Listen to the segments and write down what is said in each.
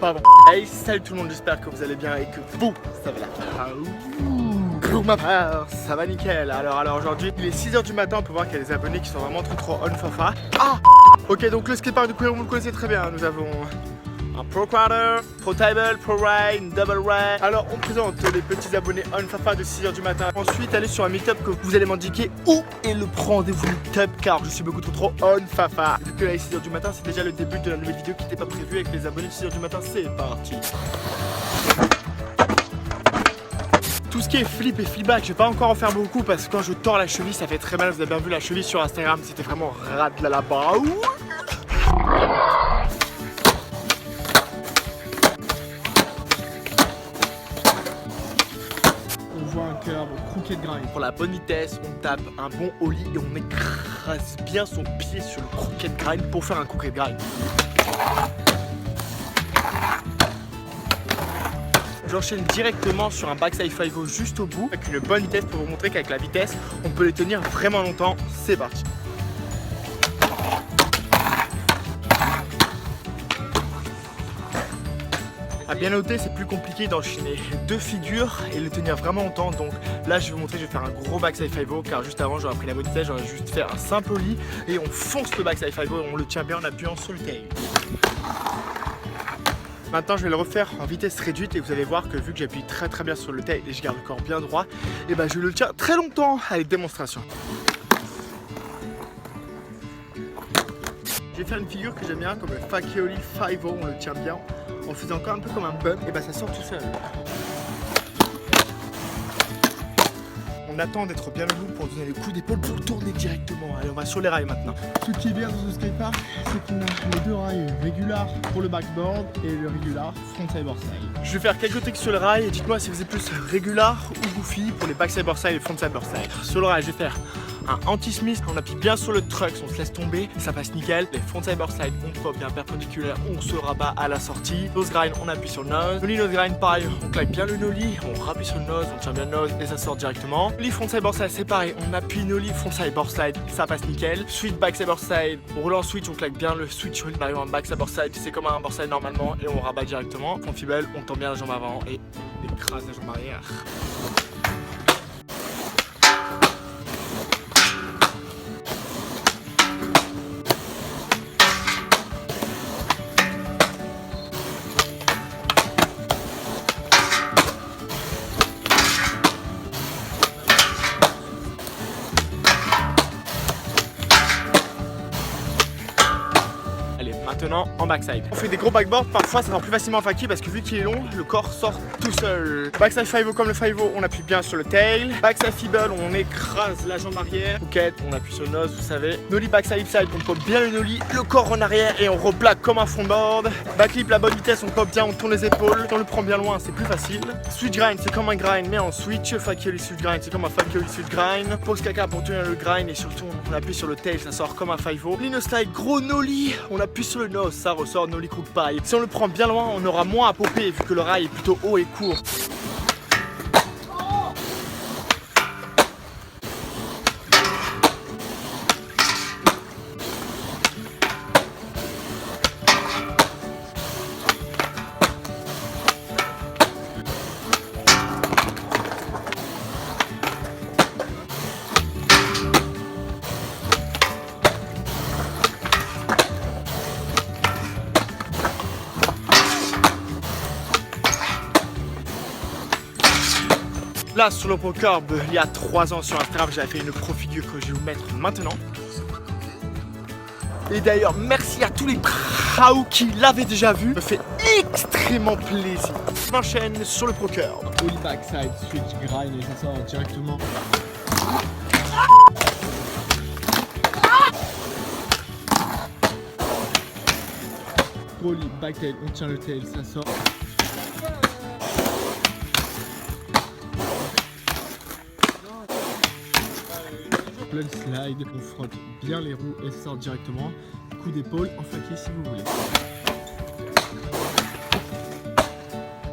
pas bon. Hey, salut tout le monde, j'espère que vous allez bien et que vous, ça va là. Pour ma part, ça va nickel. Alors aujourd'hui, il est 6h du matin, on peut voir qu'il y a des abonnés qui sont vraiment trop on fafa. Ah ok, donc le skatepark de Couillon, vous le connaissez très bien. Nous avons un Pro Quarter, Pro Table, Pro Ride, une Double Ride. Alors on présente les petits abonnés on fafa de 6h du matin. Ensuite, allez sur un meetup que vous allez m'indiquer où est le rendez-vous meetup, car je suis beaucoup trop on fafa. Vu que là il est 6h du matin, c'est déjà le début de la nouvelle vidéo qui n'était pas prévue avec les abonnés de 6h du matin. C'est parti. Tout ce qui est flip et flipback, je vais pas encore en faire beaucoup parce que quand je tords la cheville, ça fait très mal. Vous avez bien vu la cheville sur Instagram, c'était vraiment rad là-bas. On voit un curve crooked grind. Pour la bonne vitesse, on tape un bon ollie et on écrase bien son pied sur le crooked grind pour faire un crooked grind. J'enchaîne directement sur un backside 5-0 juste au bout avec une bonne vitesse pour vous montrer qu'avec la vitesse on peut les tenir vraiment longtemps. C'est parti. A bien noter, c'est plus compliqué d'enchaîner deux figures et les tenir vraiment longtemps. Donc là je vais vous montrer, je vais faire un gros backside 5-0 car juste avant j'aurais pris la bonne vitesse, j'aurais juste fait un simple ollie et on fonce le backside 5-0 et on le tient bien en appuyant sur le tail. Maintenant je vais le refaire en vitesse réduite et vous allez voir que vu que j'appuie très bien sur le tail et je garde le corps bien droit, et ben je le tiens très longtemps avec démonstration. Je vais faire une figure que j'aime bien comme le Fakioli 5-0, on le tient bien en faisant encore un peu comme un bump et ben ça sort tout seul. On attend d'être bien debout pour donner le coup d'épaule pour tourner directement. Allez, on va sur les rails maintenant. Ce qui est bien dans ce skatepark, c'est qu'on a les deux rails réguliers pour le backboard et le régulier frontside boardside. Je vais faire quelques tricks sur le rail et dites-moi si vous êtes plus régulier ou goofy pour les backside boardside et frontside boardside. Sur le rail, je vais faire un anti-smith, on appuie bien sur le truck, on se laisse tomber, ça passe nickel. Les frontside boardside, on pop bien perpendiculaire, on se rabat à la sortie. Nose grind, on appuie sur le nose. Nollie nose grind, pareil, on claque bien le nollie, on rappuie sur le nose, on tient bien le nose et ça sort directement. Nollie frontside boardside, c'est pareil, on appuie nollie frontside boardside, ça passe nickel. Switch backside boardside, on roule en switch, on claque bien le switch, on arrive en backside boardside, c'est comme un boardside normalement et on rabat directement. Front fibble, on tend bien la jambe avant et on écrase la jambe arrière. Maintenant en backside. On fait des gros backboards, parfois ça rend plus facilement faki parce que vu qu'il est long, le corps sort tout seul. Backside 5-0 comme le 5-0, on appuie bien sur le tail. Backside fibble, on écrase la jambe arrière. Crooked, on appuie sur le nose, vous savez. Nollie backside side, on pop bien le nollie, le corps en arrière et on replaque comme un fondboard. Backflip, la bonne vitesse, on pop bien, on tourne les épaules. Si on le prend bien loin, c'est plus facile. Switch grind, c'est comme un grind mais en switch. Fakioli switch grind, c'est comme un Fakioli switch grind. Pose caca pour tenir le grind et surtout on appuie sur le tail, ça sort comme un 5-0. Lino style, gros nollie, on appuie sur le nose, ça ressort nollie crook paille. Si on le prend bien loin, on aura moins à popper vu que le rail est plutôt haut et court. Là sur le Pro Curb, il y a 3 ans sur Instagram, j'avais fait une pro figure que je vais vous mettre maintenant. Et d'ailleurs, merci à tous les praos qui l'avaient déjà vu, me fait extrêmement plaisir. On enchaîne sur le Pro Curb. Ollie backside, switch grind et ça sort directement. Ollie backtail, on tient le tail, ça sort. Plug slide, on frotte bien les roues et ça sort directement. Coup d'épaule en faquet si vous voulez.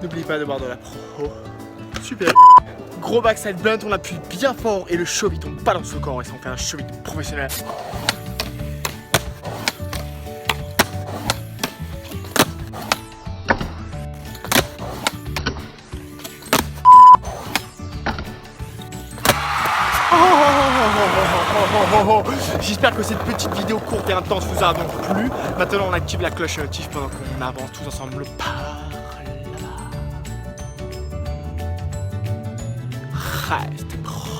N'oubliez pas de boire de la pro. Super. Gros backside blunt, on appuie bien fort et le cheville tombe pas dans ce corps et ça en fait un cheville professionnel. J'espère que cette petite vidéo courte et intense vous a donc plu. Maintenant on active la cloche notif pendant qu'on avance tous ensemble par là. Reste proche.